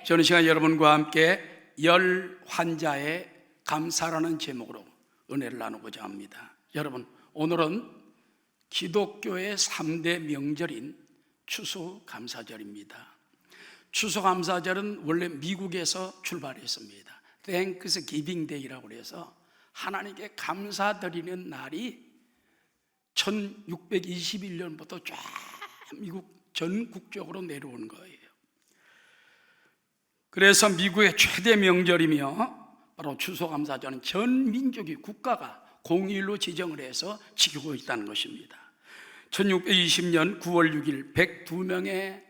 저는 시간 여러분과 함께 열 환자의 감사라는 제목으로 은혜를 나누고자 합니다. 여러분, 오늘은 기독교의 3대 명절인 추수감사절입니다. 추수감사절은 원래 미국에서 출발했습니다. Thanksgiving Day라고 해서 하나님께 감사드리는 날이 1621년부터 쫙 미국 전국적으로 내려온 거예요. 그래서 미국의 최대 명절이며 바로 추수감사절은 전 민족이 국가가 공휴일로 지정을 해서 지키고 있다는 것입니다. 1620년 9월 6일 102명의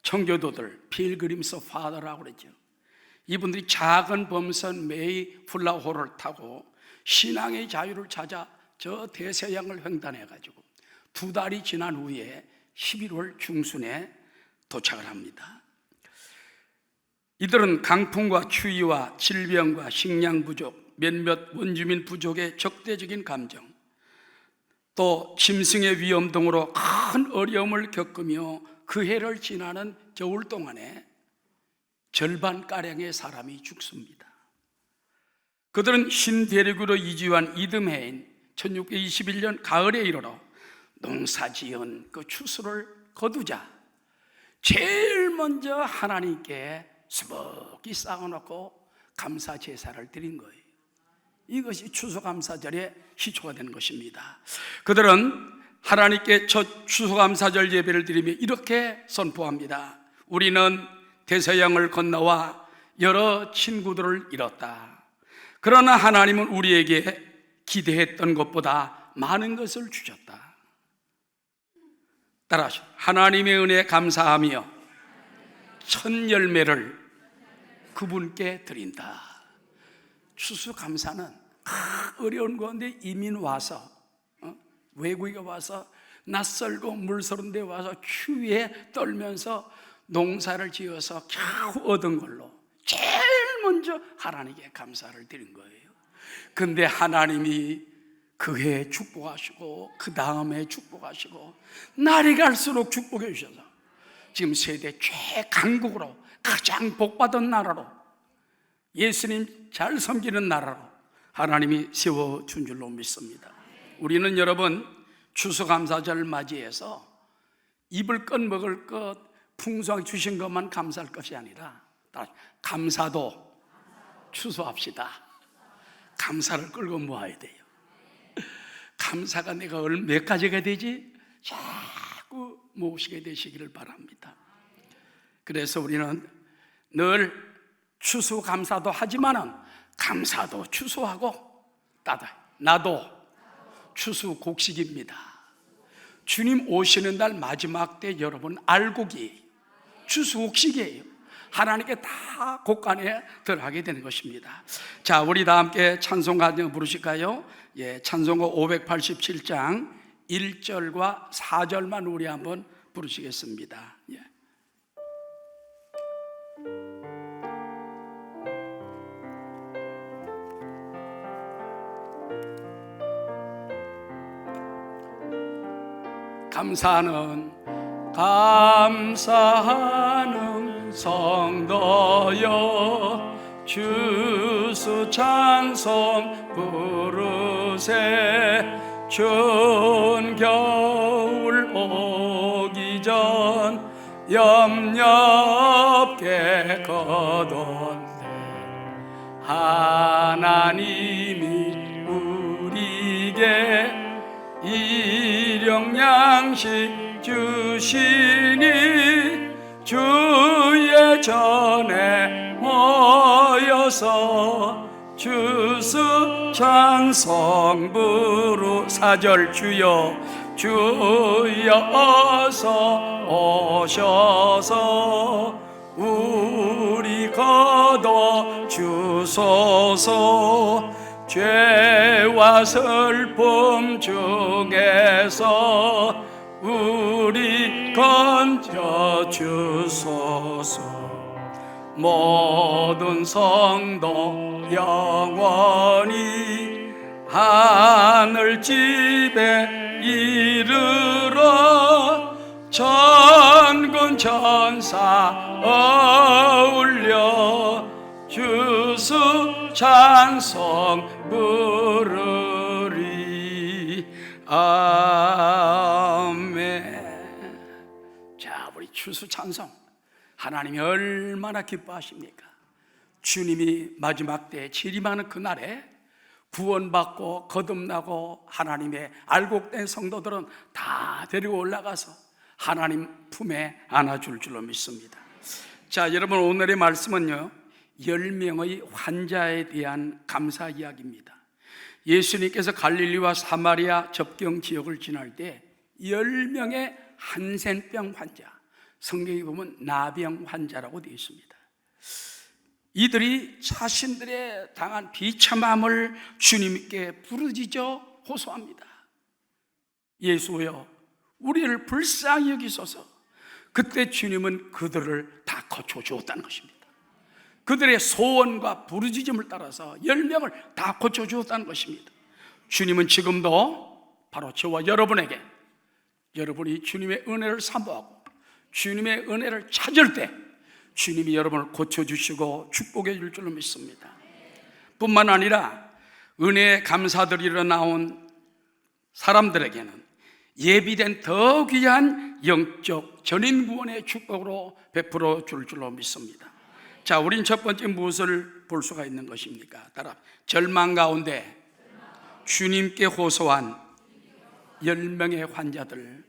청교도들, 필그림스 파더라고 그러죠. 이분들이 작은 범선 메이플라워호를 타고 신앙의 자유를 찾아 저 대서양을 횡단해가지고 2달이 지난 후에 11월 중순에 도착을 합니다. 이들은 강풍과 추위와 질병과 식량 부족, 몇몇 원주민 부족의 적대적인 감정, 또 짐승의 위험 등으로 큰 어려움을 겪으며 그 해를 지나는 겨울 동안에 절반가량의 사람이 죽습니다. 그들은 신대륙으로 이주한 이듬해인 1621년 가을에 이르러 농사지은 그 추수를 거두자 제일 먼저 하나님께 수북이 쌓아놓고 감사 제사를 드린 거예요. 이것이 추수감사절의 시초가 되는 것입니다. 그들은 하나님께 첫 추수감사절 예배를 드리며 이렇게 선포합니다. 우리는 대서양을 건너와 여러 친구들을 잃었다. 그러나 하나님은 우리에게 기대했던 것보다 많은 것을 주셨다. 따라하시오. 하나님의 은혜에 감사하며 첫 열매를 그분께 드린다. 추수감사는 어려운 건데 이민 와서 외국에 와서 낯설고 물서른 데 와서 추위에 떨면서 농사를 지어서 겨우 얻은 걸로 제일 먼저 하나님께 감사를 드린 거예요. 근데 하나님이 그 해에 축복하시고 그 다음에 축복하시고 날이 갈수록 축복해 주셔서 지금 세계 최강국으로 가장 복받은 나라로 예수님 잘 섬기는 나라로 하나님이 세워준 줄로 믿습니다. 우리는 여러분 추수감사절을 맞이해서 입을 것 먹을 것 풍성하게 주신 것만 감사할 것이 아니라 감사도 추수합시다. 감사를 끌고 모아야 돼요. 감사가 내가 몇 가지가 되지? 자꾸 모으시게 되시기를 바랍니다. 그래서 우리는 늘 추수감사도 하지만은 감사도 추수하고 나도 추수곡식입니다. 주님 오시는 날 마지막 때 여러분 알곡이에요. 추수곡식이에요. 하나님께 다 곳간에 들어가게 되는 것입니다. 자, 우리 다 함께 찬송 가정 부르실까요? 예, 찬송가 587장 1절과 4절만 우리 한번 부르시겠습니다. 예. 감사하는 성도여 추수 찬송 부르세 추운 겨울 오기 전 염렵게 거둔데 하나님이 우리에게 일용 양식 주시니 주의 전에 모여서 추수 찬송 부르 4절 주여 어서 오셔서 우리 거둬 주소서 죄와 슬픔 중에서 우리 건져 주소서. 모든 성도 영원히 하늘집에 이르러 전 천군 천사 어울려 주수 찬송 부르리. 아멘. 자, 우리 주수 찬송, 하나님이 얼마나 기뻐하십니까? 주님이 마지막 때에 재림하는 그날에 구원받고 거듭나고 하나님의 알곡된 성도들은 다 데리고 올라가서 하나님 품에 안아줄 줄로 믿습니다. 자, 여러분, 오늘의 말씀은요, 10명의 환자에 대한 감사 이야기입니다. 예수님께서 갈릴리와 사마리아 접경 지역을 지날 때 10명의 한센병 환자, 성경에 보면 나병 환자라고 되어 있습니다. 이들이 자신들의 당한 비참함을 주님께 부르짖어 호소합니다. 예수여, 우리를 불쌍히 여기소서. 그때 주님은 그들을 다 고쳐주었다는 것입니다. 그들의 소원과 부르짖음을 따라서 10명을 다 고쳐주었다는 것입니다. 주님은 지금도 바로 저와 여러분에게, 여러분이 주님의 은혜를 사모하고 주님의 은혜를 찾을 때 주님이 여러분을 고쳐주시고 축복해 줄 줄로 믿습니다. 뿐만 아니라 은혜에 감사드리러 나온 사람들에게는 예비된 더 귀한 영적 전인구원의 축복으로 베풀어 줄 줄로 믿습니다. 자, 우린 첫 번째 무엇을 볼 수가 있는 것입니까? 따라, 절망 가운데 주님께 호소한 10명의 환자들.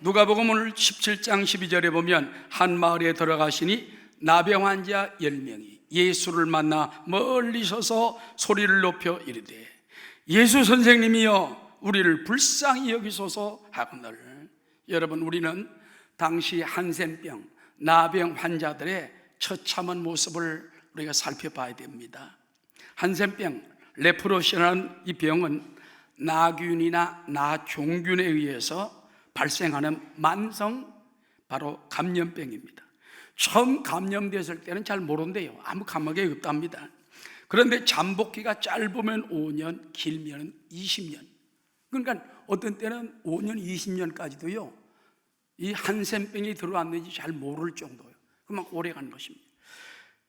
누가복음 오늘 17장 12절에 보면 한 마을에 들어가시니 나병 환자 10명이 예수를 만나 멀리 서서 소리를 높여 이르되 예수 선생님이여 우리를 불쌍히 여기소서 하거늘. 여러분, 우리는 당시 한센병, 나병 환자들의 처참한 모습을 우리가 살펴봐야 됩니다. 한센병, 레프로시라는 이 병은 나균이나 나종균에 의해서 발생하는 만성 바로 감염병입니다. 처음 감염됐을 때는 잘 모른대요. 아무 감각이 없답니다. 그런데 잠복기가 짧으면 5년, 길면 20년. 그러니까 어떤 때는 5년, 20년까지도요, 이 한센병이 들어왔는지 잘 모를 정도예요. 그만큼 오래 가는 것입니다.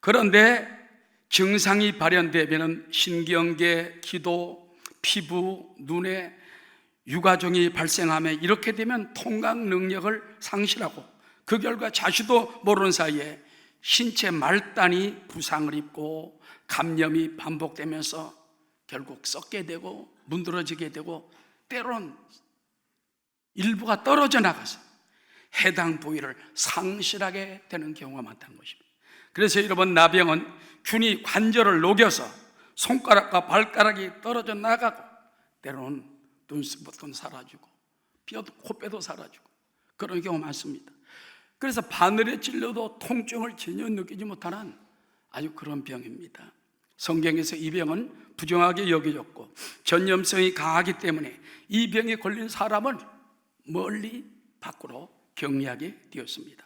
그런데 증상이 발현되면 신경계, 기도, 피부, 눈에 유가종이 발생하며 이렇게 되면 통각 능력을 상실하고 그 결과 자신도 모르는 사이에 신체 말단이 부상을 입고 감염이 반복되면서 결국 썩게 되고 문드러지게 되고 때로는 일부가 떨어져 나가서 해당 부위를 상실하게 되는 경우가 많다는 것입니다. 그래서 여러분, 나병은 균이 관절을 녹여서 손가락과 발가락이 떨어져 나가고 때로는 눈썹부터 사라지고 뼈도 코뼈도 사라지고 그런 경우가 많습니다. 그래서 바늘에 찔려도 통증을 전혀 느끼지 못하는 아주 그런 병입니다. 성경에서 이 병은 부정하게 여겨졌고 전염성이 강하기 때문에 이 병에 걸린 사람을 멀리 밖으로 격리하게 되었습니다.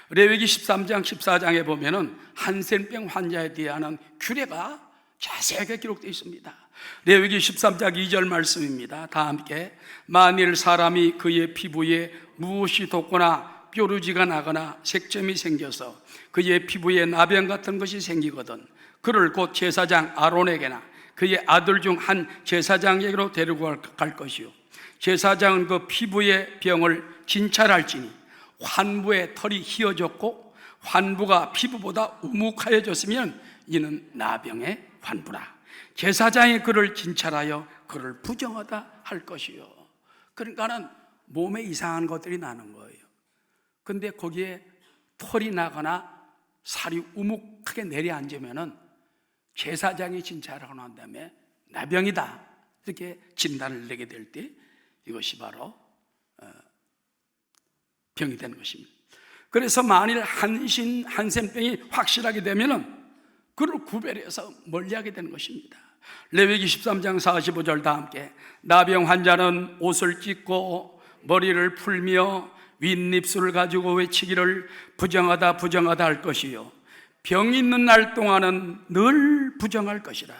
레위기 13장 14장에 보면은 한센병 환자에 대한 규례가 자세하게 기록되어 있습니다. 레위기 13장 2절 말씀입니다. 다 함께. 만일 사람이 그의 피부에 무엇이 돋거나 뾰루지가 나거나 색점이 생겨서 그의 피부에 나병 같은 것이 생기거든 그를 곧 제사장 아론에게나 그의 아들 중 한 제사장에게로 데리고 갈 것이요 제사장은 그 피부의 병을 진찰할지니 환부의 털이 휘어졌고 환부가 피부보다 우묵하여졌으면 이는 나병의 환부라. 제사장이 그를 진찰하여 그를 부정하다 할 것이요. 그러니까는 몸에 이상한 것들이 나는 거예요. 근데 거기에 털이 나거나 살이 우묵하게 내려앉으면은 제사장이 진찰하고 난 다음에 나병이다 이렇게 진단을 내게 될 때 이것이 바로 병이 되는 것입니다. 그래서 만일 한센병이 확실하게 되면은 그를 구별해서 멀리하게 되는 것입니다. 레위기 13장 45절 다 함께. 나병 환자는 옷을 찢고 머리를 풀며 윗입술을 가지고 외치기를 부정하다 부정하다 할 것이요 병 있는 날 동안은 늘 부정할 것이라.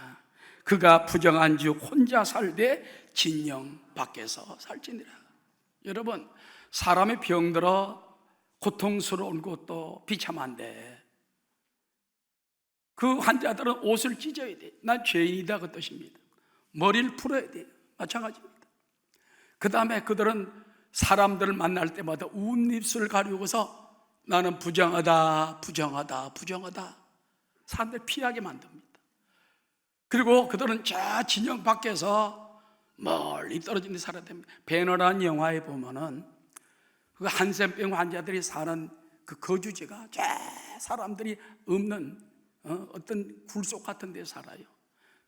그가 부정한 즉 혼자 살되 진영 밖에서 살지니라. 여러분, 사람이 병들어 고통스러운 것도 비참한데 그 환자들은 옷을 찢어야 돼. 난 죄인이다 그 뜻입니다. 머리를 풀어야 돼. 마찬가지입니다. 그 다음에 그들은 사람들을 만날 때마다 운 입술을 가리고서 나는 부정하다, 부정하다, 부정하다. 사람들 피하게 만듭니다. 그리고 그들은 저 진영 밖에서 멀리 떨어진 데 살아야 됩니다. 배너라는 영화에 보면은 그 한센병 환자들이 사는 그 거주지가 저 사람들이 없는 어떤 굴속 같은 데 살아요.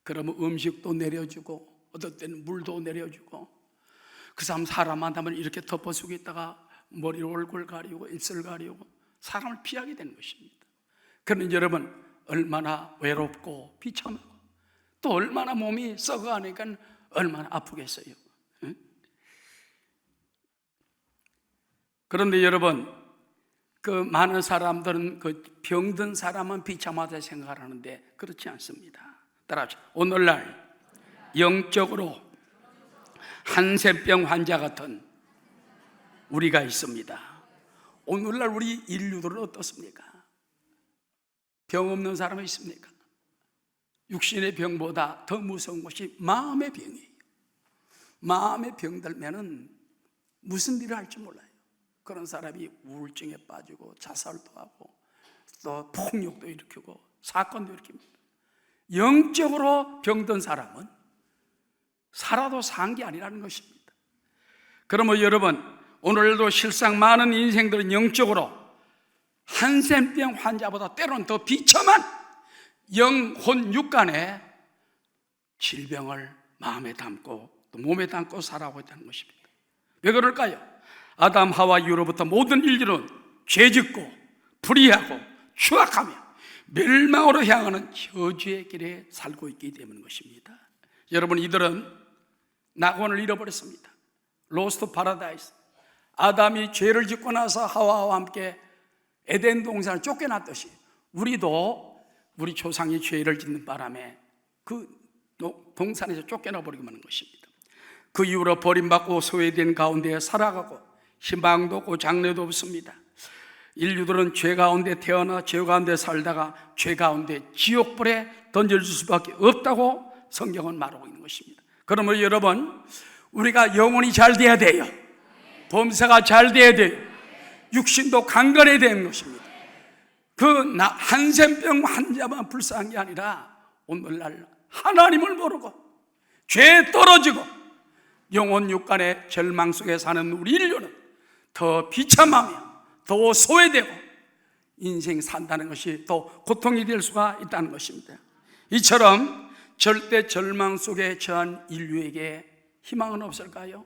그러면 음식도 내려주고 어떨 때는 물도 내려주고 그 사람 만나면 이렇게 덮어쓰고 있다가 머리 얼굴 가리고 입술 가리고 사람을 피하게 되는 것입니다. 그러니 여러분 얼마나 외롭고 비참하고 또 얼마나 몸이 썩어가니까 얼마나 아프겠어요. 그런데 여러분 그 많은 사람들은 그 병든 사람은 비참하다 생각을 하는데 그렇지 않습니다. 따라합시다. 오늘날 영적으로 한센병 환자 같은 우리가 있습니다. 오늘날 우리 인류들은 어떻습니까? 병 없는 사람은 있습니까? 육신의 병보다 더 무서운 것이 마음의 병이에요. 마음의 병 들면은 무슨 일을 할지 몰라요. 그런 사람이 우울증에 빠지고 자살도 하고 또 폭력도 일으키고 사건도 일으킵니다. 영적으로 병든 사람은 살아도 산 게 아니라는 것입니다. 그러면 여러분 오늘도 실상 많은 인생들은 영적으로 한센병 환자보다 때로는 더 비참한 영혼 육간의 질병을 마음에 담고 또 몸에 담고 살아가고 있다는 것입니다. 왜 그럴까요? 아담 하와 이후로부터 모든 인류는 죄짓고 불의하고 추악하며 멸망으로 향하는 저주의 길에 살고 있기 때문인 것입니다. 여러분 이들은 낙원을 잃어버렸습니다. 로스트 파라다이스. 아담이 죄를 짓고 나서 하와와 함께 에덴 동산을 쫓겨났듯이 우리도 우리 조상이 죄를 짓는 바람에 그 동산에서 쫓겨나 버리게 하는 것입니다. 그 이후로 버림받고 소외된 가운데 살아가고 희망도 없고 장래도 없습니다. 인류들은 죄 가운데 태어나 죄 가운데 살다가 죄 가운데 지옥불에 던져질 수밖에 없다고 성경은 말하고 있는 것입니다. 그러면 여러분 우리가 영혼이 잘 돼야 돼요. 범사가 잘 돼야 돼요. 육신도 강건해야 되는 것입니다. 그 한센병 환자만 불쌍한 게 아니라 오늘날 하나님을 모르고 죄에 떨어지고 영혼 육간의 절망 속에 사는 우리 인류는 더 비참하며 더 소외되고 인생 산다는 것이 더 고통이 될 수가 있다는 것입니다. 이처럼 절대 절망 속에 처한 인류에게 희망은 없을까요?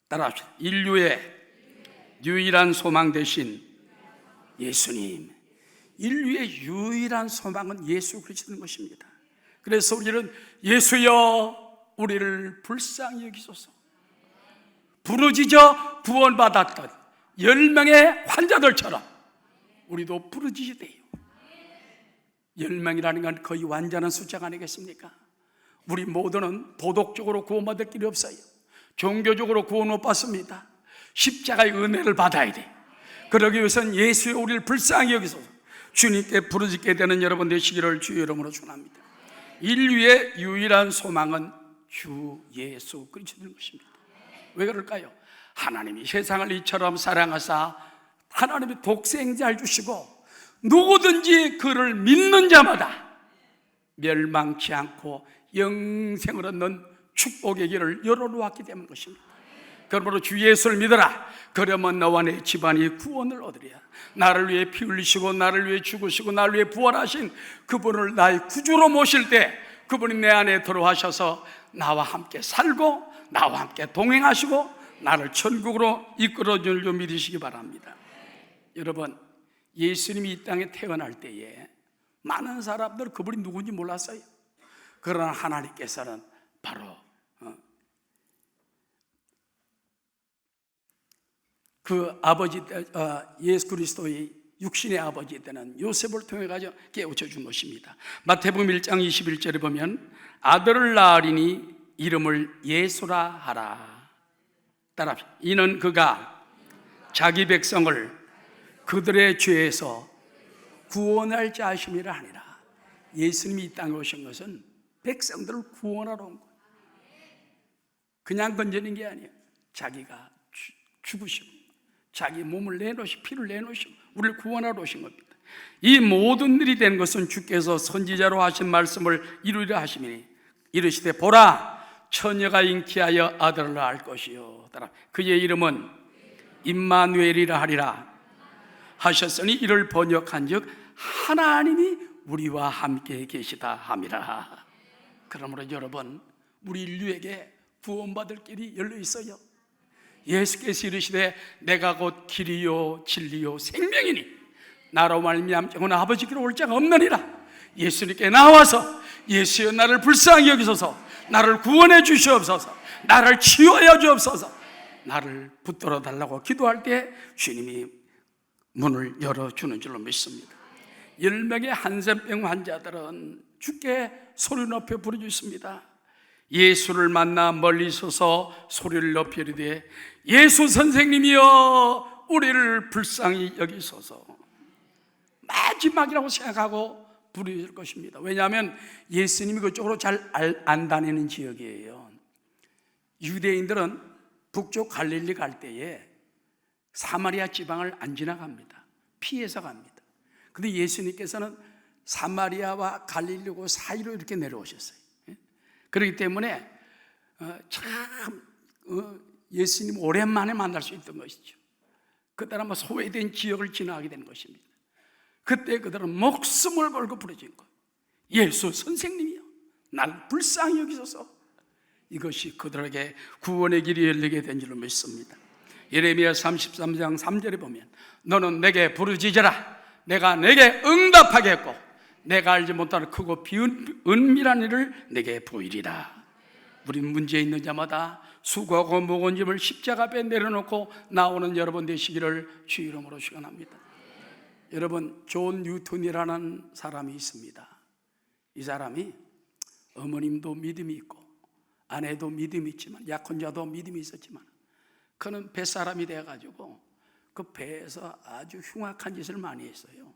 따라합시다. 인류의 유일한 소망 대신 예수님. 인류의 유일한 소망은 예수 그리스도인 것입니다. 그래서 우리는 예수여 우리를 불쌍히 여기소서. 부르짖어 구원받았던 10명의 환자들처럼 우리도 부르짖어야 돼요. 10명이라는 건 거의 완전한 숫자가 아니겠습니까? 우리 모두는 도덕적으로 구원받을 길이 없어요. 종교적으로 구원 못 받습니다. 십자가의 은혜를 받아야 돼. 그러기 위해서는 예수의 우리를 불쌍히 여기소서 주님께 부르짖게 되는 여러분 되시기를 주의 이름으로 축원합니다. 인류의 유일한 소망은 주 예수 그리스도인 것입니다. 왜 그럴까요? 하나님이 세상을 이처럼 사랑하사 하나님이 독생자를 주시고 누구든지 그를 믿는 자마다 멸망치 않고 영생을 얻는 축복의 길을 열어놓았기 때문인 것입니다. 그러므로 주 예수를 믿어라. 그러면 너와 내 집안이 구원을 얻으리라. 나를 위해 피 흘리시고 나를 위해 죽으시고 나를 위해 부활하신 그분을 나의 구주로 모실 때 그분이 내 안에 들어와셔서 나와 함께 살고 나와 함께 동행하시고 나를 천국으로 이끌어줄 줄 믿으시기 바랍니다. 여러분 예수님이 이 땅에 태어날 때에 많은 사람들 그분이 누군지 몰랐어요. 그러나 하나님께서는 바로 그 아버지 예수 그리스도의 육신의 아버지 때는 요셉을 통해 가지고 깨우쳐 준 것입니다. 마태복음 1장 21절에 보면 아들을 낳으리니 이름을 예수라 하라. 따라합시다. 이는 그가 자기 백성을 그들의 죄에서 구원할 자심이라 하니라. 예수님이 이 땅에 오신 것은 백성들을 구원하러 온 거예요. 그냥 건지는 게 아니에요. 자기가 죽으시고 자기 몸을 내놓으시고 피를 내놓으시고 우리를 구원하러 오신 겁니다. 이 모든 일이 된 것은 주께서 선지자로 하신 말씀을 이루리라 하시니 이르시되 보라 처녀가 잉태하여 아들을 낳을 것이요 그의 이름은 임마누엘이라 하리라 하셨으니 이를 번역한즉 하나님이 우리와 함께 계시다 함이라. 그러므로 여러분, 우리 인류에게 구원받을 길이 열려 있어요. 예수께서 이르시되 내가 곧 길이요 진리요 생명이니 나로 말미암고는 아버지께로 올 자가 없느니라. 예수님께 나와서 예수여 나를 불쌍히 여기소서, 나를 구원해 주시옵소서, 나를 치유하여 주옵소서, 나를 붙들어 달라고 기도할 때 주님이 문을 열어주는 줄로 믿습니다. 10명의 한센병 환자들은 주께 소리 높여 부르짖습니다. 예수를 만나 멀리 서서 소리를 높여 이르되 예수 선생님이여 우리를 불쌍히 여기소서. 마지막이라고 생각하고 부르짖을 것입니다. 왜냐하면 예수님이 그쪽으로 잘 안 다니는 지역이에요. 유대인들은 북쪽 갈릴리 갈 때에 사마리아 지방을 안 지나갑니다. 피해서 갑니다. 근데 예수님께서는 사마리아와 갈릴리고 사이로 이렇게 내려오셨어요. 그렇기 때문에 예수님 오랜만에 만날 수 있던 것이죠. 그때는 소외된 지역을 지나가게 된 것입니다. 그때 그들은 목숨을 걸고 부르짖은 거예요. 예수 선생님이여 날 불쌍히 여기소서. 이것이 그들에게 구원의 길이 열리게 된 줄로 믿습니다. 예레미야 33장 3절에 보면 너는 내게 부르짖으라 내가 내게 응답하겠고 내가 알지 못하는 크고 은밀한 일을 내게 보이리라. 우린 문제 있는 자마다 수고하고 무거운 짐을 십자가 앞에 내려놓고 나오는 여러분 되시기를 주 이름으로 축원합니다. 여러분, 존 뉴턴이라는 사람이 있습니다. 이 사람이 어머님도 믿음이 있고 아내도 믿음이 있지만 약혼자도 믿음이 있었지만 그는 뱃사람이 돼가지고 그 배에서 아주 흉악한 짓을 많이 했어요.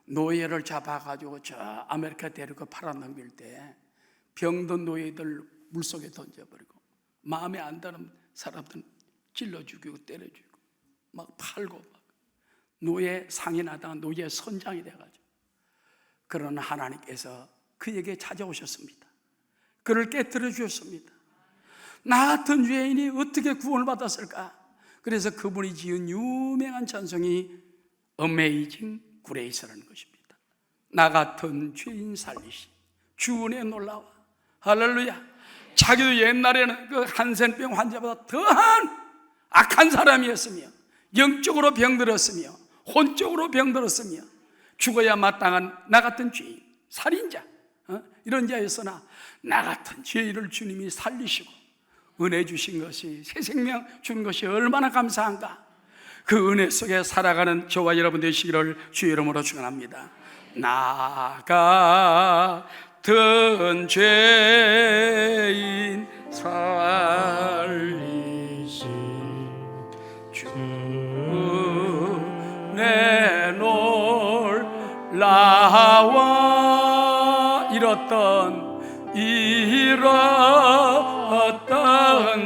노예를 잡아가지고 저 아메리카 데리고 팔아넘길 때 병든 노예들 물속에 던져버리고 마음에 안 드는 사람들 찔러 죽이고 때려 죽이고 막 팔고 막 노예 상인하다가 노예 선장이 돼가지고 그러나 하나님께서 그에게 찾아오셨습니다. 그를 깨뜨려 주셨습니다. 나 같은 죄인이 어떻게 구원을 받았을까? 그래서 그분이 지은 유명한 찬송이 Amazing Grace라는 것입니다. 나 같은 죄인 살리시 주 은혜 놀라워. 할렐루야. 자기도 옛날에는 그 한센병 환자보다 더한 악한 사람이었으며 영적으로 병들었으며 혼적으로 병들었으며 죽어야 마땅한 나 같은 죄인, 살인자 이런 자였으나 나 같은 죄인을 주님이 살리시고 은혜 주신 것이, 새 생명 준 것이 얼마나 감사한가. 그 은혜 속에 살아가는 저와 여러분 되시기를 주의 이름으로 축원합니다. 나 같은 죄인 살리신 주 내 놀라워 잃었던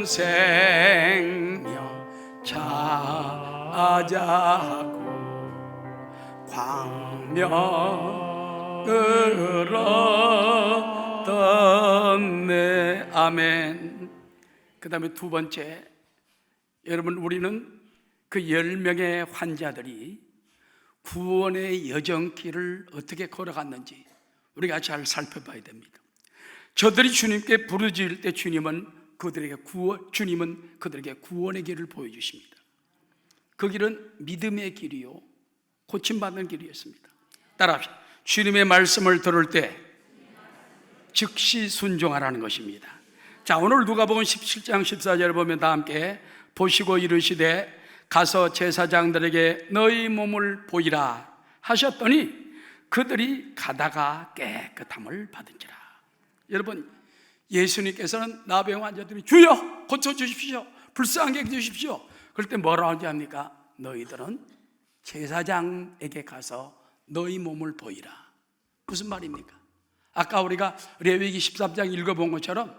생명 찾아하고 광명을 얻었네. 아멘. 그 다음에 두 번째, 여러분, 우리는 그 10명의 환자들이 구원의 여정길을 어떻게 걸어갔는지 우리가 잘 살펴봐야 됩니다. 저들이 주님께 부르짖을 때 주님은 그들에게 구원의 길을 보여주십니다. 그 길은 믿음의 길이요 고침받는 길이었습니다. 따라합시다. 주님의 말씀을 들을 때 즉시 순종하라는 것입니다. 자, 오늘 누가복음 17장 14절을 보면 다 함께 보시고 이르시되 가서 제사장들에게 너희 몸을 보이라 하셨더니 그들이 가다가 깨끗함을 받은지라. 여러분, 예수님께서는 나병 환자들이 주여 고쳐주십시오, 불쌍하게 해주십시오. 그럴 때 뭐라고 하는지 압니까? 너희들은 제사장에게 가서 너희 몸을 보이라. 무슨 말입니까? 아까 우리가 레위기 13장 읽어본 것처럼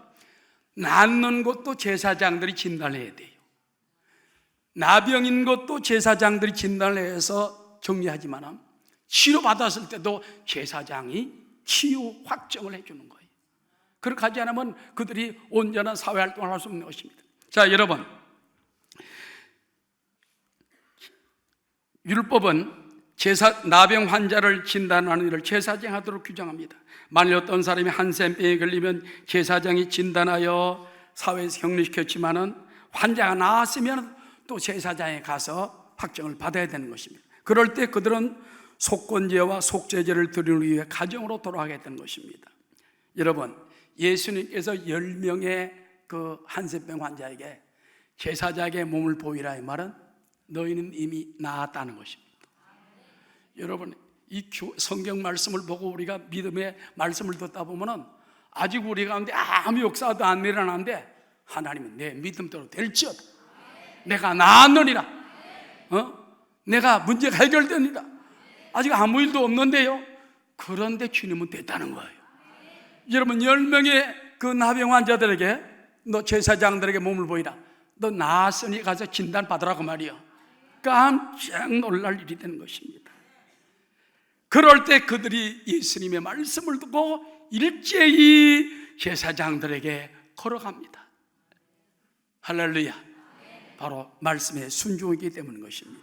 낫는 것도 제사장들이 진단해야 돼요. 나병인 것도 제사장들이 진단을 해서 정리하지만 치료받았을 때도 제사장이 치유 확정을 해주는 거예요. 그렇게 하지 않으면 그들이 온전한 사회활동을 할 수 없는 것입니다. 자, 여러분, 율법은 나병 환자를 진단하는 일을 제사장이 하도록 규정합니다. 만일 어떤 사람이 한센병에 걸리면 제사장이 진단하여 사회에서 격리시켰지만은 환자가 나았으면 또 제사장에 가서 확정을 받아야 되는 것입니다. 그럴 때 그들은 속건제와 속죄제를 드리는 위해 가정으로 돌아가게 되는 것입니다. 여러분, 예수님께서 10명의 그 한센병 환자에게 제사장의 몸을 보이라 이 말은 너희는 이미 나았다는 것입니다. 여러분, 이 성경 말씀을 보고 우리가 믿음의 말씀을 듣다 보면은 아직 우리 가운데 아무 역사도 안 일어나는데 하나님은 내 믿음대로 될지어다. 내가 나았느니라. 내가 문제가 해결되니라. 아직 아무 일도 없는데요. 그런데 주님은 됐다는 거예요. 여러분, 10명의 그 나병 환자들에게 너 제사장들에게 몸을 보이라. 너 나았으니 가서 진단 받으라고 말이요. 깜짝 놀랄 일이 되는 것입니다. 그럴 때 그들이 예수님의 말씀을 듣고 일제히 제사장들에게 걸어갑니다. 할렐루야. 바로 말씀에 순종이기 때문인 것입니다.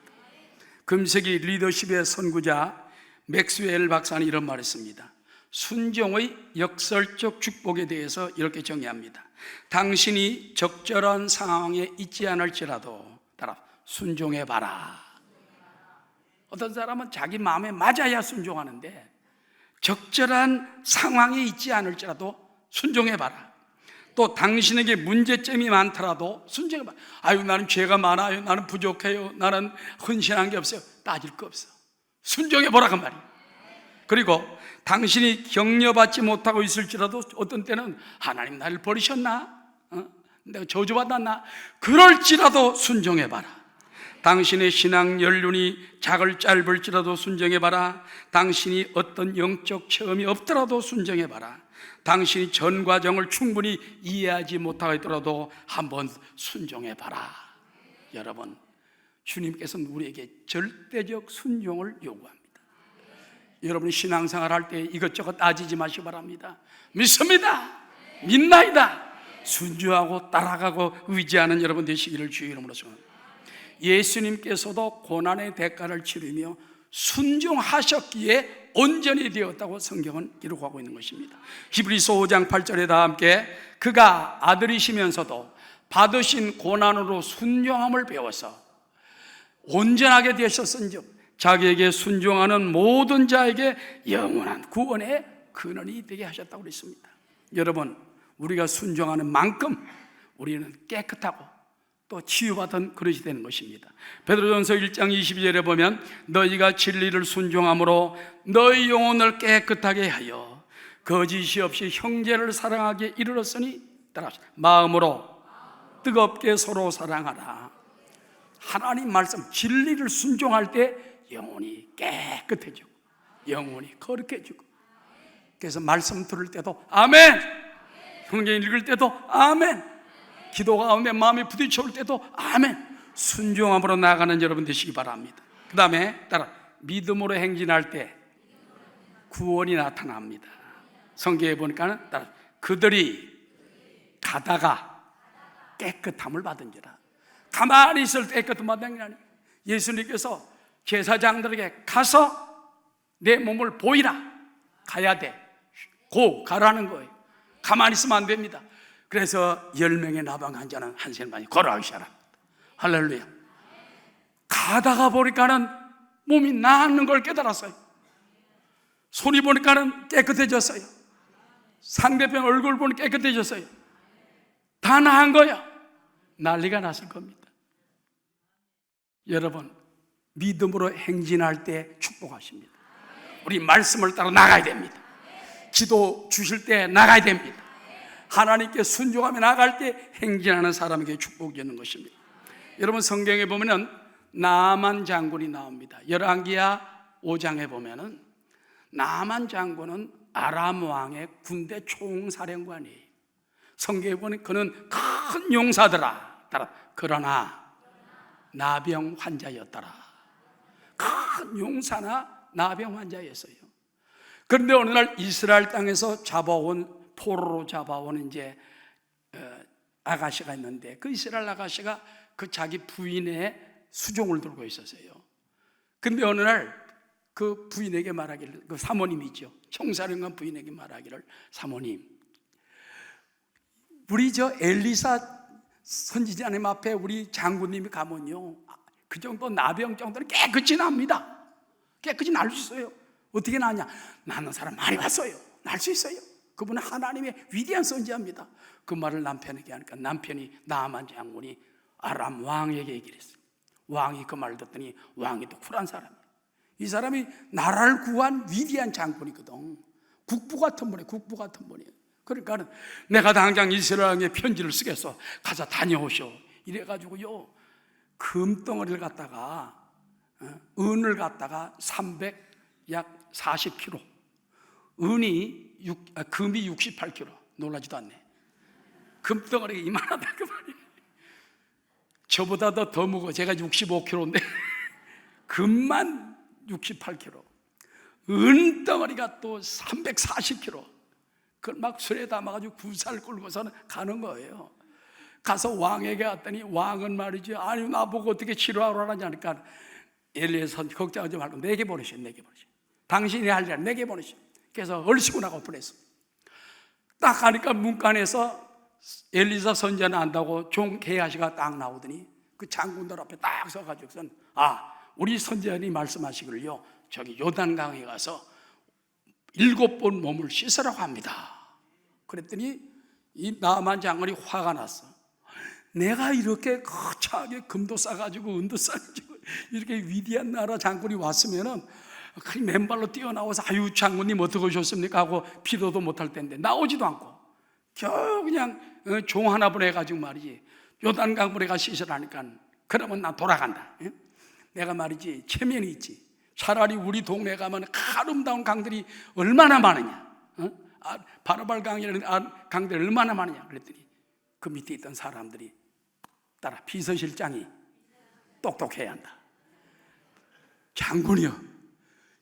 금세기 리더십의 선구자 맥스웰 박사는 이런 말을 했습니다. 순종의 역설적 축복에 대해서 이렇게 정의합니다. 당신이 적절한 상황에 있지 않을지라도 따라 순종해봐라. 어떤 사람은 자기 마음에 맞아야 순종하는데 적절한 상황에 있지 않을지라도 순종해봐라. 또 당신에게 문제점이 많더라도 순종해봐라. 아유, 나는 죄가 많아요. 나는 부족해요. 나는 헌신한 게 없어요. 따질 거 없어. 순종해보라 그 말이에요. 그리고 당신이 격려받지 못하고 있을지라도 어떤 때는 하나님 나를 버리셨나? 내가 저주받았나? 그럴지라도 순종해봐라. 당신의 신앙 연륜이 짧을지라도 순종해봐라. 당신이 어떤 영적 체험이 없더라도 순종해봐라. 당신이 전 과정을 충분히 이해하지 못하고 있더라도 한번 순종해봐라. 여러분, 주님께서는 우리에게 절대적 순종을 요구합니다. 여러분이 신앙생활 할 때 이것저것 따지지 마시기 바랍니다. 믿습니다. 믿나이다. 순종하고 따라가고 의지하는 여러분 되시기를 주의 이름으로 축원합니다. 예수님께서도 고난의 대가를 치르며 순종하셨기에 온전히 되었다고 성경은 기록하고 있는 것입니다. 히브리서 5장 8절에 다 함께 그가 아들이시면서도 받으신 고난으로 순종함을 배워서 온전하게 되셨은즉 자기에게 순종하는 모든 자에게 영원한 구원의 근원이 되게 하셨다고 그랬습니다. 여러분, 우리가 순종하는 만큼 우리는 깨끗하고 또 치유받은 그릇이 되는 것입니다. 베드로전서 1장 22절에 보면 너희가 진리를 순종함으로 너희 영혼을 깨끗하게 하여 거짓이 없이 형제를 사랑하게 이르렀으니 따라서 마음으로 뜨겁게 서로 사랑하라. 하나님 말씀 진리를 순종할 때 영혼이 깨끗해지고 영혼이 거룩해지고, 그래서 말씀 들을 때도 아멘, 성경 읽을 때도 아멘, 기도 가운데 마음이 부딪혀올 때도 아멘, 순종함으로 나아가는 여러분 되시기 바랍니다. 그 다음에 따라 믿음으로 행진할 때 구원이 나타납니다. 성경에 보니까 따라 그들이 가다가 깨끗함을 받은지라. 가만히 있을 때 깨끗함을 받는 게 아니에요. 예수님께서 제사장들에게 가서 내 몸을 보이라. 가야 돼. 가라는 거예요. 가만히 있으면 안 됩니다. 그래서 10명의 나병 환자는 한센만이 걸어가기 시작합니다. 할렐루야. 가다가 보니까는 몸이 나았는 걸 깨달았어요. 손이 보니까는 깨끗해졌어요. 상대편 얼굴 보니 깨끗해졌어요. 다 나은 거야. 난리가 났을 겁니다. 여러분, 믿음으로 행진할 때 축복하십니다. 우리 말씀을 따라 나가야 됩니다. 기도 주실 때 나가야 됩니다. 하나님께 순종하며 나갈 때 행진하는 사람에게 축복이 있는 것입니다. 여러분, 성경에 보면 나만 장군이 나옵니다. 열왕기하 5장에 보면은 나만 장군은 아람 왕의 군대 총사령관이에요. 성경에 보면 그는 큰 용사더라. 그러나 나병 환자였더라. 큰 용사나 나병 환자였어요. 그런데 어느 날 이스라엘 땅에서 잡아온, 포로로 잡아온 이제 아가씨가 있는데, 그 이스라엘 아가씨가 그 자기 부인의 수종을 들고 있었어요. 근데 어느 날 그 부인에게 말하기를, 그 사모님이죠, 총사령관 부인에게 말하기를, 사모님, 우리 저 엘리사 선지자님 앞에 우리 장군님이 가면요, 그 정도 나병 정도는 깨끗이 납니다. 깨끗이 날 수 있어요. 어떻게 나냐? 나는 사람 많이 봤어요. 날 수 있어요. 그분은 하나님의 위대한 선지자입니다. 그 말을 남편에게 하니까 남편이, 나만 장군이 아람 왕에게 얘기를 했어요. 왕이 그 말을 듣더니 왕이 또 쿨한 사람이에요. 이 사람이 나라를 구한 위대한 장군이거든. 국부 같은 분이에요. 국부 같은 분이에요. 그러니까 내가 당장 이스라엘에 편지를 쓰겠어, 가서 다녀오쇼, 이래가지고요, 금덩어리를 갖다가, 은을 갖다가 약 40kg, 금이 68kg. 놀라지도 않네. 금덩어리가 이만하다 그 말이에요. 저보다 더 무거워. 제가 65kg인데 금만 68kg, 은덩어리가 또 340kg. 그걸 막 술에 담아가지고 구살 끌고서는 가는 거예요. 가서 왕에게 갔더니 왕은 말이지, 아니 나보고 어떻게 치료하러 하냐니까, 엘리에서 걱정하지 말고 내게 보내시오. 당신이 할 일 내게 보내시오. 그래서 얼씨구 나고 보냈어. 딱 가니까 문간에서 엘리사 선지자는 안다고 종 게하시가 딱 나오더니 그 장군들 앞에 딱 서가지고선, 우리 선지자님이 말씀하시기를요, 저기 요단강에 가서 7번 몸을 씻으라고 합니다. 그랬더니 이 나만 장군이 화가 났어. 내가 이렇게 거창하게 금도 싸가지고 은도 싸가지고 이렇게 위대한 나라 장군이 왔으면은 그 맨발로 뛰어나와서, 아유 장군님 어떻게 오셨습니까 하고 비도도 못할 텐데 나오지도 않고 겨우 그냥 종 하나 보내가지고 말이지, 요단강물에 가 씻으라니까, 그러면 나 돌아간다. 내가 말이지, 체면이 있지. 차라리 우리 동네 가면 아름다운 강들이 얼마나 많으냐, 바르발 강이라는 강들이 얼마나 많으냐. 그랬더니 그 밑에 있던 사람들이 따라, 비서실장이 똑똑해야 한다. 장군이요,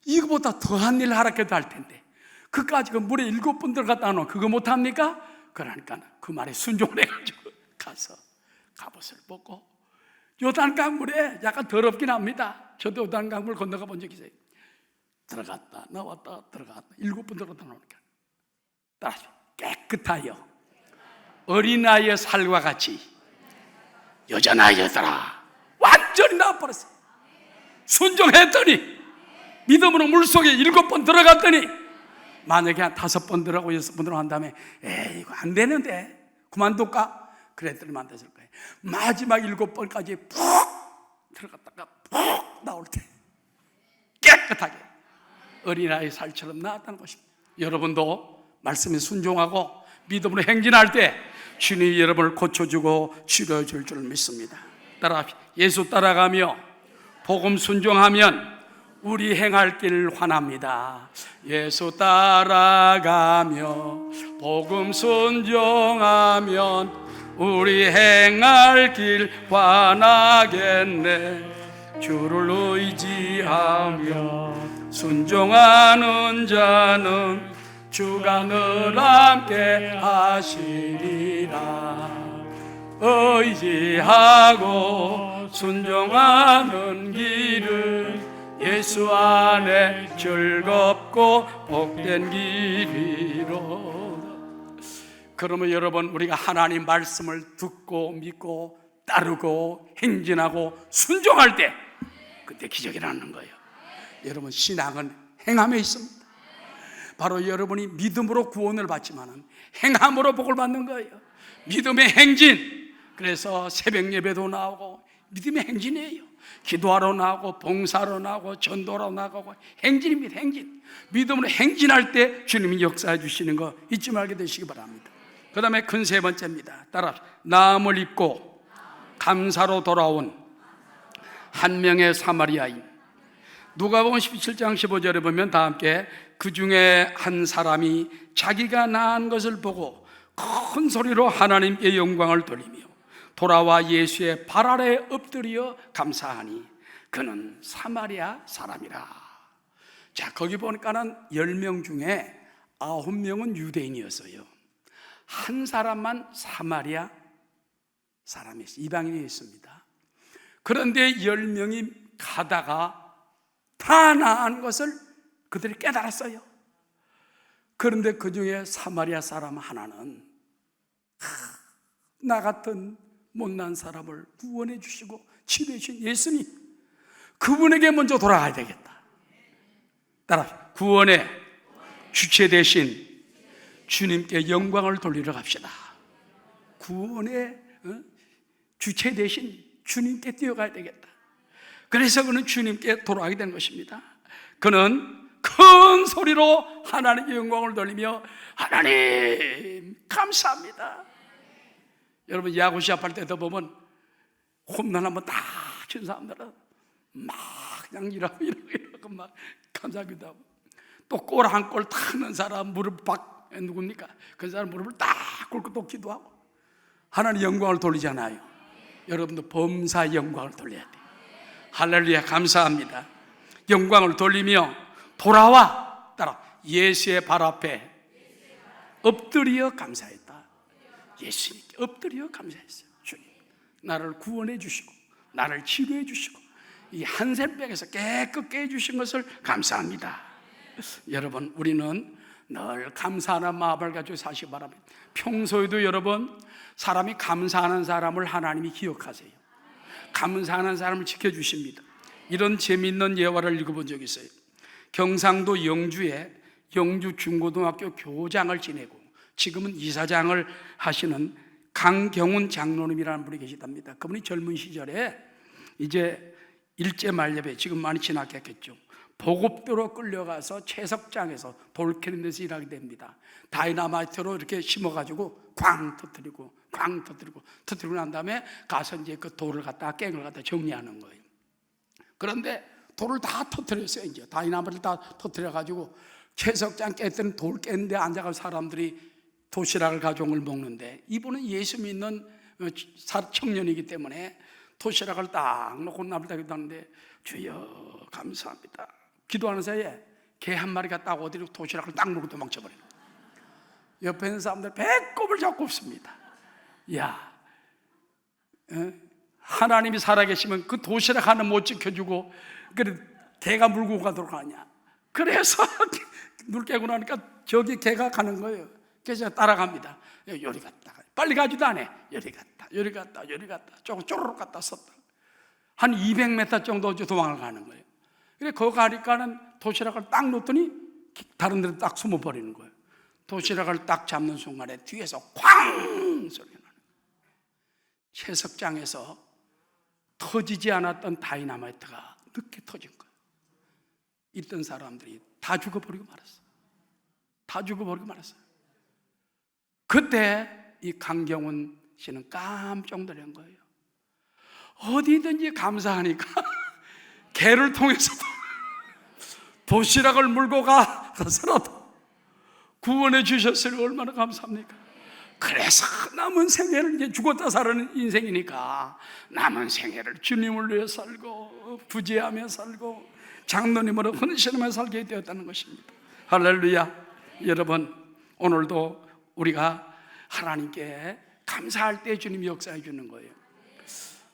이거보다 더한 일 하라해도 할 텐데 그까지 그 물에 7번 들어갔다 안 와, 그거 못합니까? 그러니까 그 말에 순종을 해가지고 가서 갑옷을 벗고, 요단강 물에 약간 더럽긴 합니다. 저도 요단강 물 건너가 본 적 있어요. 들어갔다 나왔다 들어갔다 7번 들어갔다 나오니까 따라서 깨끗하여 어린아이의 살과 같이 여전하였더라. 완전히 나와버렸어요. 순종했더니, 믿음으로 물속에 7번 들어갔더니, 만약에 한 5번 들어가고 6번 들어간 다음에 에이 이거 안 되는데 그만둘까? 그랬더니 안 됐을 거예요. 마지막 7번까지 푹 들어갔다가 푹 나올 때 깨끗하게 어린아이 살처럼 나왔다는 것입니다. 여러분도 말씀에 순종하고 믿음으로 행진할 때 주님이 여러분을 고쳐주고 치료해줄 줄 믿습니다. 예수 따라가며 복음 순종하면 우리 행할 길 환합니다. 예수 따라가며 복음 순종하면 우리 행할 길 환하겠네. 주를 의지하며 순종하는 자는 주가 늘 함께 하시리라. 의지하고 순종하는 길은 예수 안에 즐겁고 복된 길이로. 그러면 여러분, 우리가 하나님 말씀을 듣고 믿고 따르고 행진하고 순종할 때 그때 기적이 나는 거예요. 여러분, 신앙은 행함에 있습니다. 바로 여러분이 믿음으로 구원을 받지만은 행함으로 복을 받는 거예요. 믿음의 행진. 그래서 새벽 예배도 나오고 믿음의 행진이에요. 기도하러 나가고 봉사하러 나가고 전도하러 나가고 행진입니다. 행진. 믿음으로 행진할 때 주님이 역사해 주시는 거 잊지 말게 되시기 바랍니다. 그 다음에 큰 세 번째입니다. 따라 나음을 입고 감사로 돌아온 한 명의 사마리아인. 누가복음 17장 15절에 보면 다 함께 그 중에 한 사람이 자기가 낳은 것을 보고 큰 소리로 하나님께 영광을 돌리며 돌아와 예수의 발 아래 엎드려 감사하니 그는 사마리아 사람이라. 자, 거기 보니까는 10명 중에 9명은 유대인이었어요. 한 사람만 사마리아 사람이었어요. 이방인이었습니다. 그런데 10명이 가다가 다 나은 것을 그들이 깨달았어요. 그런데 그 중에 사마리아 사람 하나는 나 같은 못난 사람을 구원해 주시고 치료해 주신 예수님, 그분에게 먼저 돌아가야 되겠다. 따라 구원의 주체 되신 주님께 영광을 돌리러 갑시다. 구원의 주체 되신 주님께 뛰어가야 되겠다. 그래서 그는 주님께 돌아가게 된 것입니다. 그는 큰 소리로 하나님께 영광을 돌리며 하나님 감사합니다. 여러분 야구 시합할 때도 보면 홈런 한번 다 친 사람들은 막 그냥 이러고 막 감사하기도 하고, 또 골 한 골 타는 사람 무릎 박 누굽니까? 그 사람 무릎을 딱 꿇고 또 기도하고 하나님 영광을 돌리잖아요. 여러분도 범사 영광을 돌려야 돼요. 할렐루야, 감사합니다. 영광을 돌리며 돌아와 따라 예수의 발 앞에 엎드려 감사했다. 예수님께 엎드려 감사했어요. 주님, 나를 구원해 주시고 나를 치료해 주시고 이 한센병에서 깨끗게 해주신 것을 감사합니다. 여러분, 우리는 늘 감사하는 마음을 가지고 사시기 바랍니다. 평소에도 여러분, 사람이 감사하는 사람을 하나님이 기억하세요. 감사하는 사람을 지켜주십니다. 이런 재미있는 예화를 읽어본 적이 있어요. 경상도 영주에 영주 중고등학교 교장을 지내고 지금은 이사장을 하시는 강경훈 장로님이라는 분이 계시답니다. 그분이 젊은 시절에 이제 일제 만렙에 지금 많이 지났겠죠. 보급도로 끌려가서 채석장에서 돌 캐는 데서 일하게 됩니다. 다이나마이트로 이렇게 심어가지고 꽝 터뜨리고 터뜨리고 난 다음에 가서 이제 그 돌을 갖다 깽을 갖다 정리하는 거예요. 그런데 돌을 다 터뜨렸어요. 이제 다이나마이트를 다 터뜨려가지고 채석장 깼더니 돌 깼는데 앉아가서 사람들이 도시락을 가져온 걸 먹는데, 이분은 예수 믿는 청년이기 때문에 도시락을 딱 놓고 나불다 기도하는데 주여 감사합니다 기도하는 사이에 개 한 마리가 딱 어디로 도시락을 딱 놓고 도망쳐버리는 거예요. 옆에 있는 사람들 배꼽을 잡고 없습니다. 야, 하나님이 살아계시면 그 도시락 하나 못 지켜주고 그래 개가 물고 가도록 하냐. 그래서 눈 깨고 나니까 저기 개가 가는 거예요. 그래서 따라갑니다. 요리 갔다 빨리 가지도 않아. 요리 갔다 쪼르륵 갔다 썼다. 한 200m 정도 도망을 가는 거예요. 그래 거기 가니까는 도시락을 딱 놓더니 다른 데로 딱 숨어버리는 거예요. 도시락을 딱 잡는 순간에 뒤에서 쾅 소리가 나는 거예요. 채석장에서 터지지 않았던 다이나마이트가 늦게 터진 거예요. 있던 사람들이 다 죽어버리고 말았어요. 그때 이 강경훈 씨는 깜짝 놀란 거예요. 어디든지 감사하니까 개를 통해서도 도시락을 물고 가서라도 구원해 주셨으니 얼마나 감사합니까? 그래서 남은 생애를, 이제 죽었다 사는 인생이니까 남은 생애를 주님을 위해 살고 부재하며 살고 장로님으로 헌신하며 살게 되었다는 것입니다. 할렐루야. 여러분, 오늘도 우리가 하나님께 감사할 때 주님이 역사해 주는 거예요.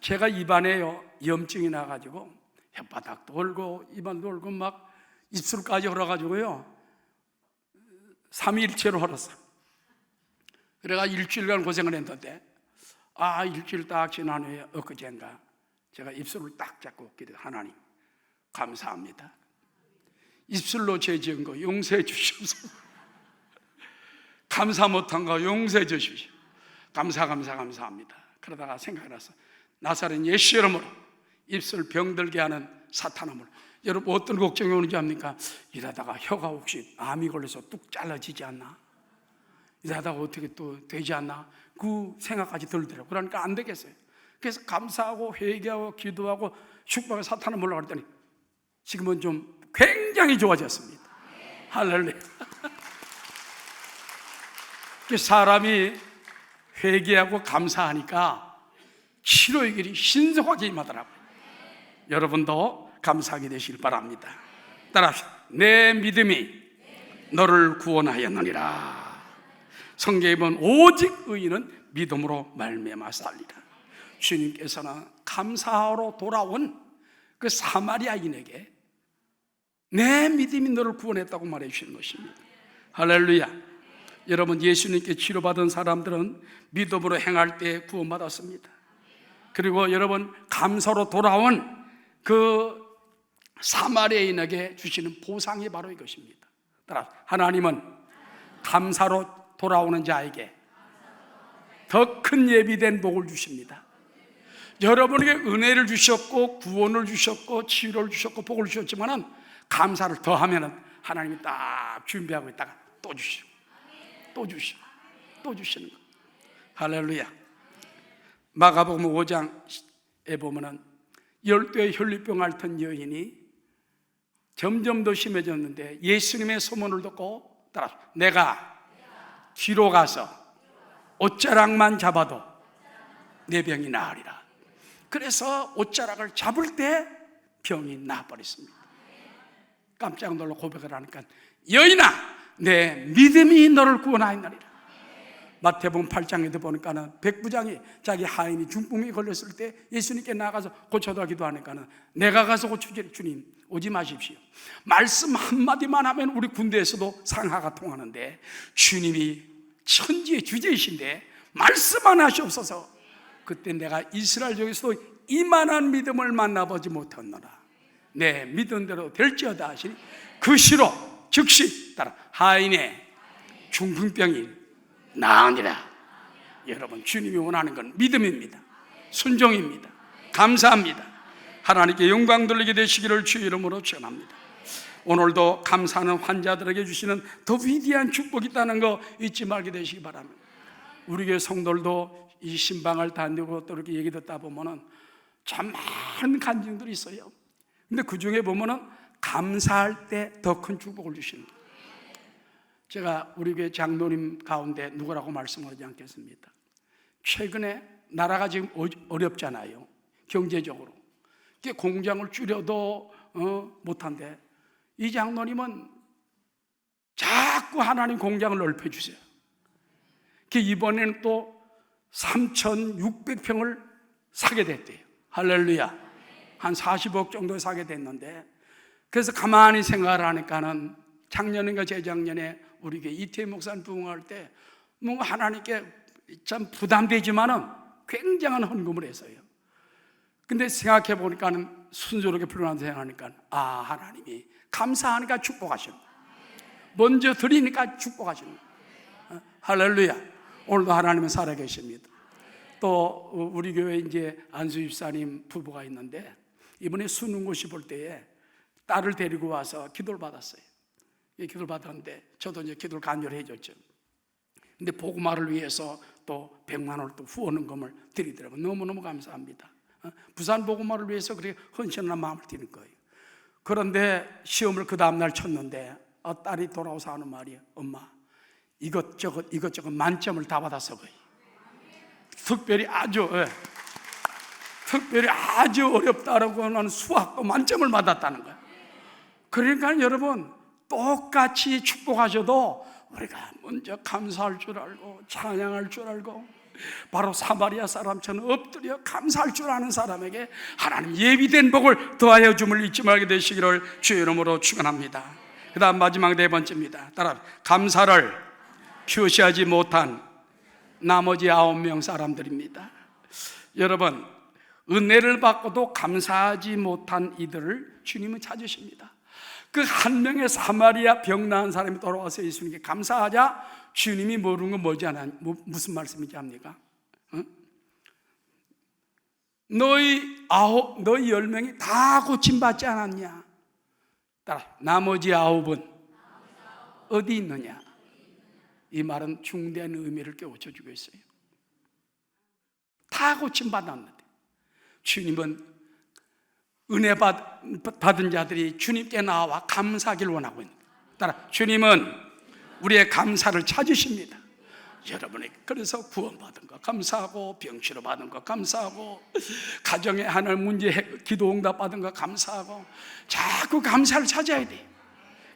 제가 입안에 염증이 나가지고 혓바닥도 얼고 입안도 얼고 막 입술까지 얼어가지고요 3일째로 얼었어요. 그래가 일주일간 고생을 했는데 일주일 딱 지난 후에 엊그제인가 제가 입술을 딱 잡고 기도, 하나님 감사합니다. 입술로 죄 지은 거 용서해 주시옵소서. 감사 못한 거 용서해 주십시오. 감사합니다. 그러다가 생각이 났어. 나사렛 예수 이름으로 입술 병들게 하는 사탄함을. 여러분 어떤 걱정이 오는지 압니까? 이러다가 혀가 혹시 암이 걸려서 뚝 잘라지지 않나? 이러다가 어떻게 또 되지 않나? 그 생각까지 들더라고요. 그러니까 안 되겠어요. 그래서 감사하고 회개하고 기도하고 축복하고 사탄은 몰라가 그랬더니 지금은 좀 굉장히 좋아졌습니다. 할렐루야. 사람이 회개하고 감사하니까 치료의 길이 신속하게 임하더라고요. 여러분도 감사하게 되시길 바랍니다. 따라합시다. 내 믿음이 너를 구원하였느니라. 성경에 보면 오직 의인은 믿음으로 말미암아 살리라. 주님께서는 감사하러 돌아온 그 사마리아인에게 내 믿음이 너를 구원했다고 말해 주시는 것입니다. 할렐루야. 여러분, 예수님께 치료받은 사람들은 믿음으로 행할 때 구원받았습니다. 그리고 여러분, 감사로 돌아온 그 사마리아인에게 주시는 보상이 바로 이것입니다. 따라, 하나님은 감사로 돌아오는 자에게 더 큰 예비된 복을 주십니다. 여러분에게 은혜를 주셨고 구원을 주셨고 치유를 주셨고 복을 주셨지만은 감사를 더하면은 하나님이 딱 준비하고 있다가 또 주시고 또 주시고 또 주시는 거. 할렐루야. 마가복음 5장에 보면은 12의 혈류병 앓던 여인이 점점 더 심해졌는데 예수님의 소문을 듣고 따라 내가 뒤로 가서 옷자락만 잡아도 내 병이 나으리라. 그래서 옷자락을 잡을 때 병이 나아버렸습니다. 깜짝 놀라 고백을 하니까 여인아, 내 믿음이 너를 구원하였느니라. 마태복음 8장에도 보니까는 백부장이 자기 하인이 중풍이 걸렸을 때 예수님께 나가서 고쳐달라기도 하니까는 내가 가서 고쳐주리. 주님 오지 마십시오. 말씀 한마디만 하면 우리 군대에서도 상하가 통하는데 주님이 천지의 주제이신데 말씀만 하시옵소서. 그때 내가 이스라엘 중에서도 이만한 믿음을 만나보지 못했노라. 내 믿은 대로 될지어다 하시니 그 시로 즉시 따라 하인의 중풍병이 나으니라. 여러분, 주님이 원하는 건 믿음입니다. 순종입니다. 감사합니다. 하나님께 영광 돌리게 되시기를 주의 이름으로 축원합니다. 오늘도 감사하는 환자들에게 주시는 더 위대한 축복이 있다는 거 잊지 말게 되시기 바랍니다. 우리 교회 성도들도 이 신방을 다니고 또 이렇게 얘기 듣다 보면은 참 많은 간증들이 있어요. 근데 그 중에 보면은 감사할 때 더 큰 축복을 주십니다. 제가 우리 교회 장로님 가운데 누구라고 말씀하지 않겠습니다. 최근에 나라가 지금 어렵잖아요. 경제적으로. 공장을 줄여도 못한데 이 장로님은 자꾸 하나님 공장을 넓혀주세요. 이번에는 또 3,600평을 사게 됐대요. 할렐루야. 한 40억 정도 사게 됐는데, 그래서 가만히 생각을 하니까는 작년인가 재작년에 우리 교회 이태희 목사님 부흥할 때 뭔가 하나님께 참 부담되지만은 굉장한 헌금을 했어요. 근데 생각해 보니까는 순조롭게 풀어나서 생각하니까 하나님이 감사하니까 축복하시는 거예요. 먼저 드리니까 축복하시는 거예요. 할렐루야. 오늘도 하나님은 살아계십니다. 또 우리 교회 이제 안수 집사님 부부가 있는데 이번에 수능고시 볼 때에 딸을 데리고 와서 기도를 받았어요. 기도를 받았는데 저도 이제 기도를 간절히 해줬죠. 근데 복음화를 위해서 또 100만 원을 또 후원금을 드리더라고요. 너무너무 감사합니다. 부산 복음화를 위해서 그렇게 헌신한 마음을 드리는 거예요. 그런데 시험을 그 다음날 쳤는데 딸이 돌아와서 하는 말이 엄마 이것저것 만점을 다 받았어. 거의 특별히 아주 어렵다라고 하는 수학도 만점을 받았다는 거예요. 그러니까 여러분 똑같이 축복하셔도 우리가 먼저 감사할 줄 알고 찬양할 줄 알고 바로 사마리아 사람처럼 엎드려 감사할 줄 아는 사람에게 하나님 예비된 복을 더하여 줌을 잊지 말게 되시기를 주의 이름으로 축원합니다. 그 다음 마지막 네 번째입니다. 따라 감사를 표시하지 못한 나머지 9명 사람들입니다. 여러분 은혜를 받고도 감사하지 못한 이들을 주님은 찾으십니다. 그 한 명의 사마리아 병 나은 사람이 돌아와서 예수님께 감사하자 주님이 모르는 건 뭐지 않아? 무슨 말씀인지 압니까? 너희 10명이 다 고침받지 않았냐? 따라 나머지 9은 어디 있느냐? 이 말은 중대한 의미를 깨우쳐 주고 있어요. 다 고침받았는데 주님은 은혜 받은 자들이 주님께 나와 감사하기를 원하고 있는 거예요. 따라 주님은 우리의 감사를 찾으십니다. 여러분이 그래서 구원받은 거 감사하고, 병치료 받은 거 감사하고, 가정에 하나의 문제 기도 응답 받은 거 감사하고, 자꾸 감사를 찾아야 돼요.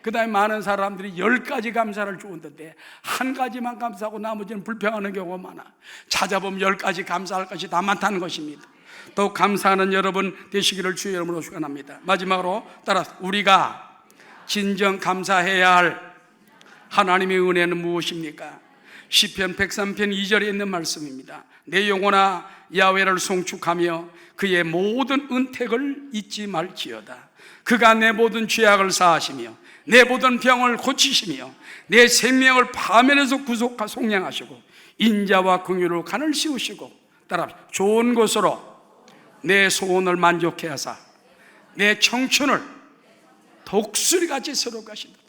그 다음에 많은 사람들이 10가지 감사를 주었는데 한 가지만 감사하고 나머지는 불평하는 경우가 많아. 찾아보면 10가지 감사할 것이 다 많다는 것입니다. 또 감사하는 여러분 되시기를 주의 이름으로 축원합니다. 마지막으로 따라 우리가 진정 감사해야 할 하나님의 은혜는 무엇입니까? 시편 103편 2절에 있는 말씀입니다. 내 영혼아 야훼를 송축하며 그의 모든 은택을 잊지 말지어다. 그가 내 모든 죄악을 사하시며 내 모든 병을 고치시며 내 생명을 파멸에서 구속하 속량하시고 인자와 긍휼로 간을 씌우시고 따라 좋은 곳으로 내 소원을 만족해 하사 내 청춘을 독수리같이 새롭게 하신다.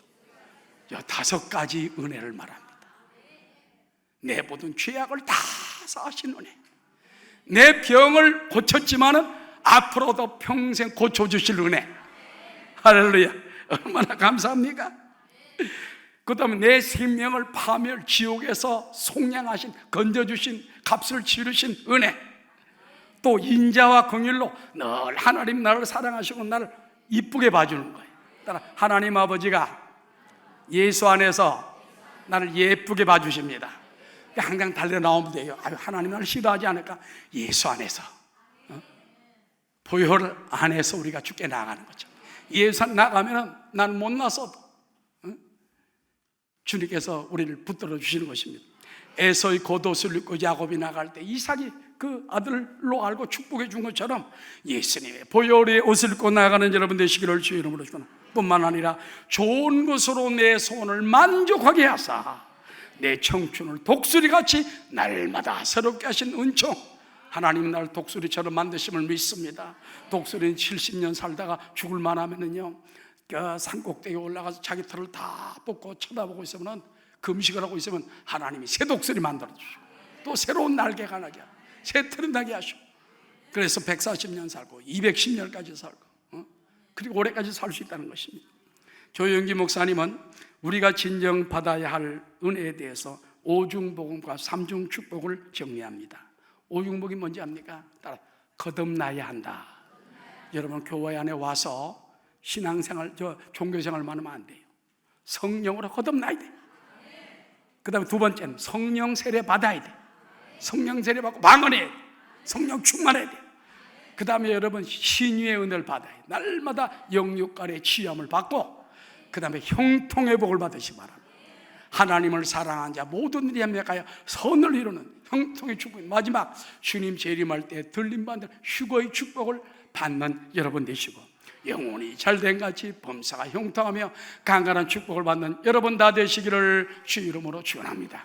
5가지 은혜를 말합니다. 내 모든 죄악을 다 사하신 은혜, 내 병을 고쳤지만은 앞으로도 평생 고쳐주실 은혜. 할렐루야. 얼마나 감사합니까? 그 다음에 내 생명을 파멸 지옥에서 속량하신, 건져주신, 값을 치르신 은혜. 또 인자와 긍휼로 늘 하나님 나를 사랑하시고 나를 이쁘게 봐주는 거예요. 따라 하나님 아버지가 예수 안에서 나를 예쁘게 봐주십니다. 항상 달려 나오면 돼요. 하나님 나를 싫어하지 않을까? 예수 안에서, 보혈 안에서 우리가 죽게 나가는 거죠. 예수 나가면 난 못나서도 주님께서 우리를 붙들어 주시는 것입니다. 에서의 겉옷을 입고 야곱이 나갈 때 이삭이 그 아들로 알고 축복해 준 것처럼 예수님의 보혈의 옷을 입고 나가는 여러분 되시기를 주의 이름으로 축원합니다. 뿐만 아니라 좋은 것으로 내 소원을 만족하게 하사 내 청춘을 독수리같이 날마다 새롭게 하신 은총. 하나님 날 독수리처럼 만드심을 믿습니다. 독수리는 70년 살다가 죽을 만하면은요, 그 산꼭대기에 올라가서 자기 털을 다 뽑고 쳐다보고 있으면, 금식을 하고 있으면 하나님이 새 독수리 만들어 주시고 또 새로운 날개가 나게 하고 새 털이 나게 하시고, 그래서 140년 살고 210년까지 살고 그리고 올해까지 살 수 있다는 것입니다. 조영기 목사님은 우리가 진정 받아야 할 은혜에 대해서 5중복음과 3중 축복을 정리합니다. 5중복이 뭔지 압니까? 따라 거듭나야 한다. 여러분 교회 안에 와서 신앙생활, 종교생활만 하면 안 돼요. 성령으로 거듭나야 돼. 그 다음에 두 번째는 성령 세례 받아야 돼. 성령 세례 받고 방언해야 돼. 성령 충만해야 돼. 그 다음에 여러분 신유의 은혜를 받아야 돼. 날마다 영육간의 치유함을 받고 그 다음에 형통의 복을 받으시기 바랍니다. 하나님을 사랑한 자 모든 일이 합력하여 선을 이루는 형통의 축복. 마지막 주님 재림할 때 들림받는 휴거의 축복을 받는 여러분 되시고, 영혼이 잘된 같이 범사가 형통하며 강건한 축복을 받는 여러분 다 되시기를 주 이름으로 축원합니다.